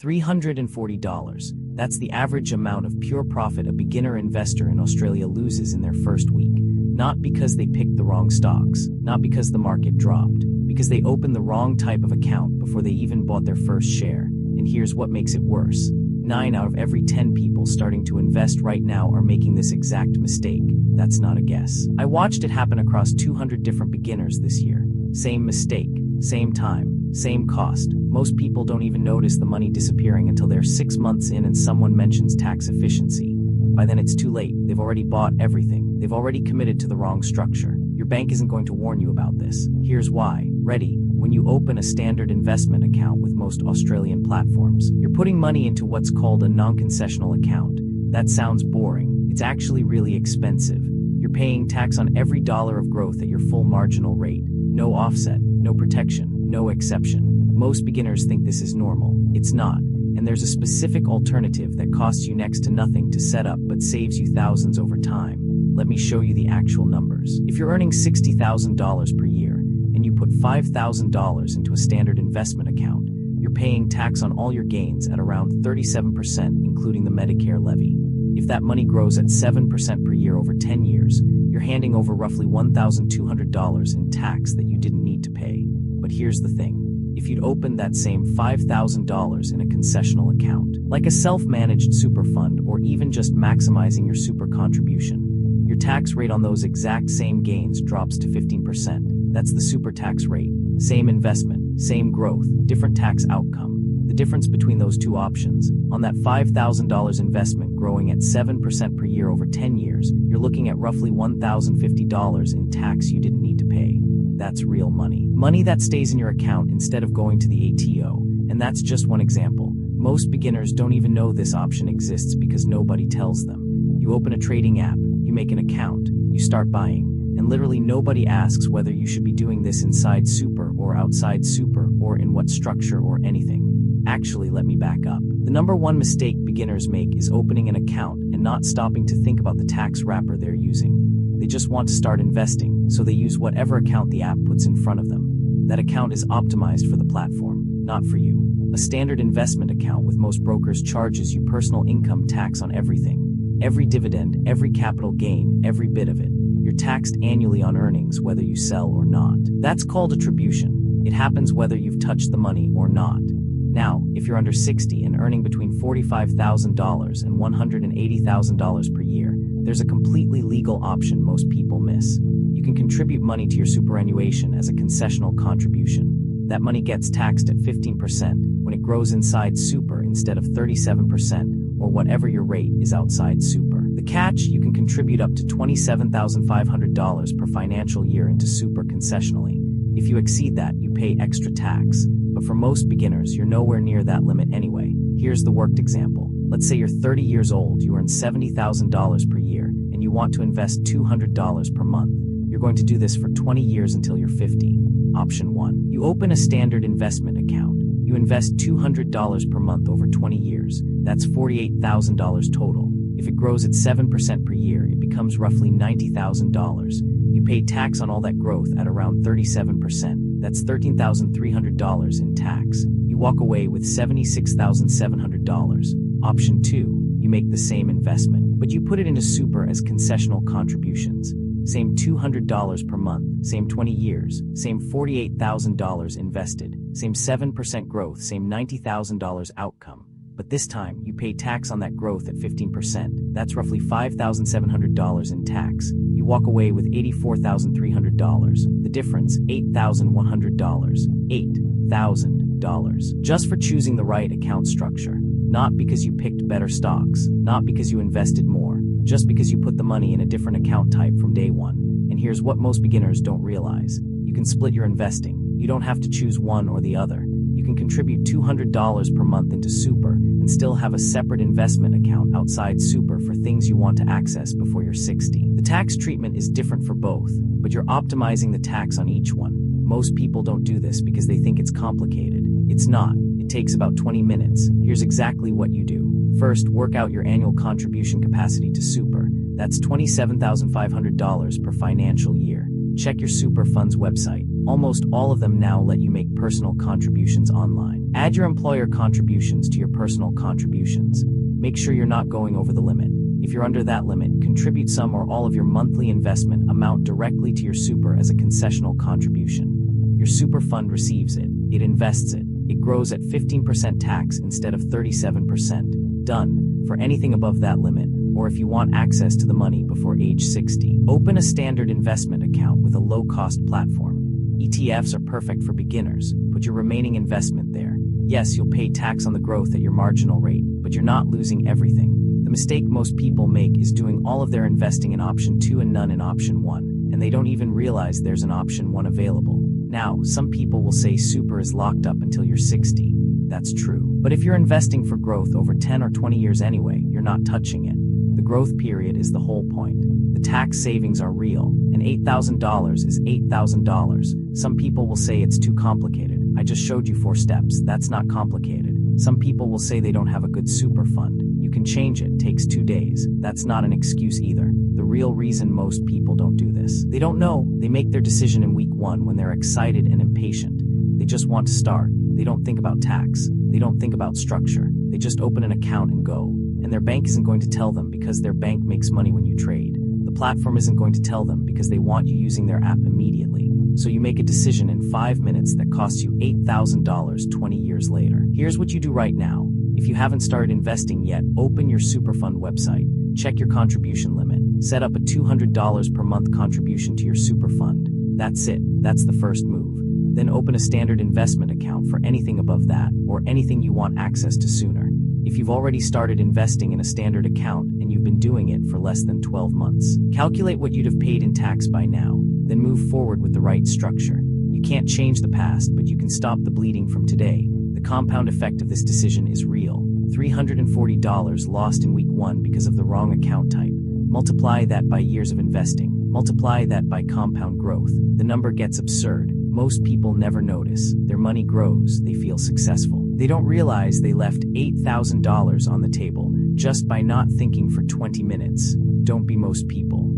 $340. That's the average amount of pure profit a beginner investor in Australia loses in their first week. Not because they picked the wrong stocks, not because the market dropped, because they opened the wrong type of account before they even bought their first share. And here's what makes it worse. 9 out of every 10 people starting to invest right now are making this exact mistake. That's not a guess. I watched it happen across 200 different beginners this year. Same mistake, same time, same cost. Most people don't even notice the money disappearing until they're 6 months in and someone mentions tax efficiency. By then it's too late. They've already bought everything. They've already committed to the wrong structure. Your bank isn't going to warn you about this. Here's why. Ready? When you open a standard investment account with most Australian platforms, you're putting money into what's called a non-concessional account. That sounds boring. It's actually really expensive. You're paying tax on every dollar of growth at your full marginal rate. No offset, no protection, no exception. Most beginners think this is normal. It's not. And there's a specific alternative that costs you next to nothing to set up but saves you thousands over time. Let me show you the actual numbers. If you're earning $60,000 per year and you put $5,000 into a standard investment account, you're paying tax on all your gains at around 37%, including the Medicare levy. If that money grows at 7% per year over 10 years, you're handing over roughly $1,200 in tax that you didn't need to pay. But here's the thing. If you'd opened that same $5,000 in a concessional account, like a self-managed super fund or even just maximizing your super contribution, your tax rate on those exact same gains drops to 15%. That's the super tax rate. Same investment, same growth, different tax outcome. The difference between those two options, on that $5,000 investment growing at 7% per year over 10 years, you're looking at roughly $1,050 in tax you didn't need to pay. That's real money. Money that stays in your account instead of going to the ATO. And that's just one example. Most beginners don't even know this option exists because nobody tells them. You open a trading app, you make an account, you start buying, and literally nobody asks whether you should be doing this inside super or outside super or in what structure or anything. Actually, let me back up. The number one mistake beginners make is opening an account and not stopping to think about the tax wrapper they're using. They just want to start investing, so they use whatever account the app puts in front of them. That account is optimized for the platform, not for you. A standard investment account with most brokers charges you personal income tax on everything. Every dividend, every capital gain, every bit of it. You're taxed annually on earnings whether you sell or not. That's called attribution. It happens whether you've touched the money or not. Now, if you're under 60 and earning between $45,000 and $180,000 per year, there's a completely legal option most people miss. You can contribute money to your superannuation as a concessional contribution. That money gets taxed at 15% when it grows inside super instead of 37% or whatever your rate is outside super. The catch, you can contribute up to $27,500 per financial year into super concessionally. If you exceed that, you pay extra tax. But for most beginners, you're nowhere near that limit anyway. Here's the worked example. Let's say you're 30 years old, you earn $70,000 per year, and you want to invest $200 per month. You're going to do this for 20 years until you're 50. Option 1. You open a standard investment account. You invest $200 per month over 20 years. That's $48,000 total. If it grows at 7% per year, it becomes roughly $90,000. You pay tax on all that growth at around 37%. That's $13,300 in tax. You walk away with $76,700. Option 2. You make the same investment, but you put it into super as concessional contributions. Same $200 per month, same 20 years, same $48,000 invested, same 7% growth, same $90,000 outcome. But this time, you pay tax on that growth at 15%. That's roughly $5,700 in tax. You walk away with $84,300. The difference, $8,100. $8,000. Just for choosing the right account structure. Not because you picked better stocks. Not because you invested more. Just because you put the money in a different account type from day one. And here's what most beginners don't realize. You can split your investing. You don't have to choose one or the other. You can contribute $200 per month into super and still have a separate investment account outside super for things you want to access before you're 60. The tax treatment is different for both, but you're optimizing the tax on each one. Most people don't do this because they think it's complicated. It's not. It takes about 20 minutes. Here's exactly what you do. First, work out your annual contribution capacity to super. That's $27,500 per financial year. Check your super fund's website. Almost all of them now let you make personal contributions online. Add your employer contributions to your personal contributions. Make sure you're not going over the limit. If you're under that limit, contribute some or all of your monthly investment amount directly to your super as a concessional contribution. Your super fund receives it, it invests it, it grows at 15% tax instead of 37%. Done. For anything above that limit, or if you want access to the money before age 60. Open a standard investment account with a low-cost platform. ETFs are perfect for beginners. Put your remaining investment there. Yes, you'll pay tax on the growth at your marginal rate, but you're not losing everything. The mistake most people make is doing all of their investing in option 2 and none in option 1, and they don't even realize there's an option 1 available. Now, some people will say super is locked up until you're 60. That's true. But if you're investing for growth over 10 or 20 years anyway, you're not touching it. The growth period is the whole point. The tax savings are real, and $8,000 is $8,000. Some people will say it's too complicated. I just showed you 4 steps. That's not complicated. Some people will say they don't have a good super fund. You can change it. Takes 2 days. That's not an excuse either. The real reason most people don't do this. They don't know. They make their decision in week 1 when they're excited and impatient. They just want to start. They don't think about tax. They don't think about structure. They just open an account and go. And their bank isn't going to tell them because their bank makes money when you trade. The platform isn't going to tell them because they want you using their app immediately. So you make a decision in 5 minutes that costs you $8,000 20 years later. Here's what you do right now. If you haven't started investing yet, open your Superfund website, check your contribution limit, set up a $200 per month contribution to your Superfund. That's it. That's the first move. Then open a standard investment account for anything above that, or anything you want access to sooner. If you've already started investing in a standard account and you've been doing it for less than 12 months, calculate what you'd have paid in tax by now, then move forward with the right structure. You can't change the past, but you can stop the bleeding from today. The compound effect of this decision is real. $340 lost in week 1 because of the wrong account type. Multiply that by years of investing. Multiply that by compound growth. The number gets absurd. Most people never notice. Their money grows. They feel successful. They don't realize they left $8,000 on the table just by not thinking for 20 minutes. Don't be most people.